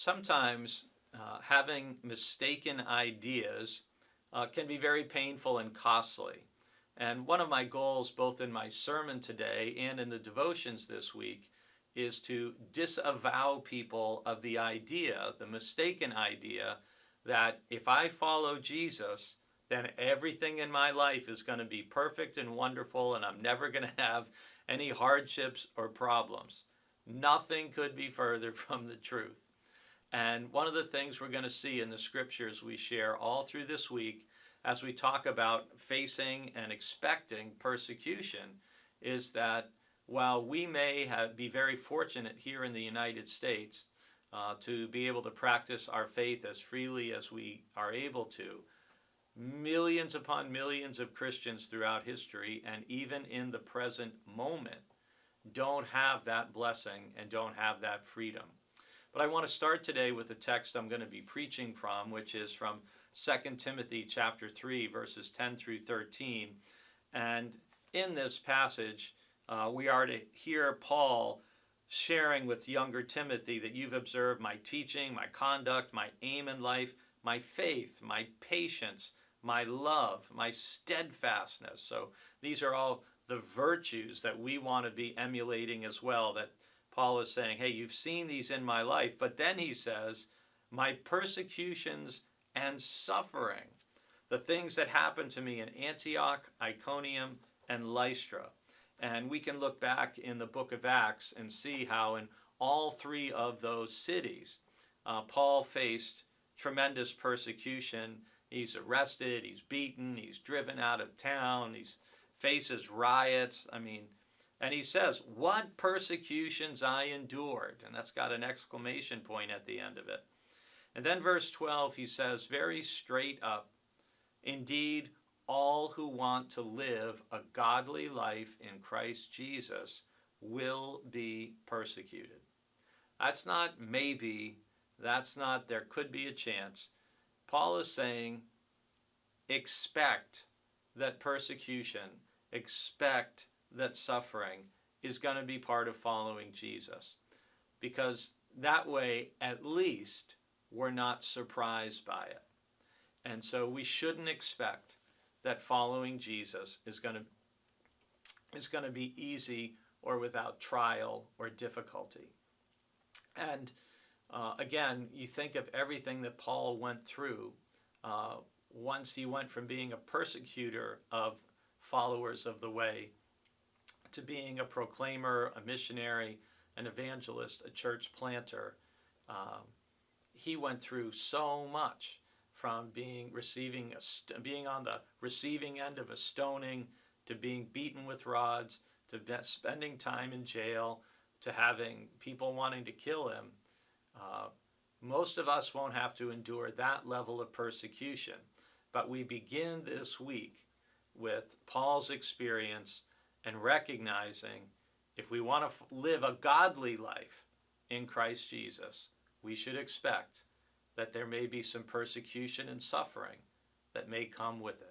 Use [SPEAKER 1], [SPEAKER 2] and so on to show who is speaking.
[SPEAKER 1] Sometimes having mistaken ideas can be very painful and costly. And one of my goals, both in my sermon today and in the devotions this week, is to disavow people of the idea, the mistaken idea, that if I follow Jesus, then everything in my life is going to be perfect and wonderful, and I'm never going to have any hardships or problems. Nothing could be further from the truth. And one of the things we're going to see in the scriptures we share all through this week as we talk about facing and expecting persecution is that while we may be very fortunate here in the United States to be able to practice our faith as freely as we are able to, millions upon millions of Christians throughout history and even in the present moment don't have that blessing and don't have that freedom. But I want to start today with the text I'm going to be preaching from, which is from 2 Timothy chapter 3, verses 10 through 13. And in this passage, we are to hear Paul sharing with younger Timothy that you've observed my teaching, my conduct, my aim in life, my faith, my patience, my love, my steadfastness. So these are all the virtues that we want to be emulating as well, that Paul is saying, hey, you've seen these in my life. But then he says, my persecutions and suffering, the things that happened to me in Antioch, Iconium, and Lystra. And we can look back in the book of Acts and see how in all three of those cities, Paul faced tremendous persecution. He's arrested, he's beaten, he's driven out of town, he faces riots. And he says, what persecutions I endured. And that's got an exclamation point at the end of it. And then verse 12, he says very straight up, indeed, all who want to live a godly life in Christ Jesus will be persecuted. That's not maybe, that's not there could be a chance. Paul is saying, expect that persecution, expect that suffering is going to be part of following Jesus. Because that way, at least, we're not surprised by it. And so we shouldn't expect that following Jesus is going to be easy or without trial or difficulty. And again, you think of everything that Paul went through once he went from being a persecutor of followers of the way to being a proclaimer, a missionary, an evangelist, a church planter. He went through so much, from being on the receiving end of a stoning, to being beaten with rods, to spending time in jail, to having people wanting to kill him. Most of us won't have to endure that level of persecution, but we begin this week with Paul's experience and recognizing if we want to live a godly life in Christ Jesus, we should expect that there may be some persecution and suffering that may come with it.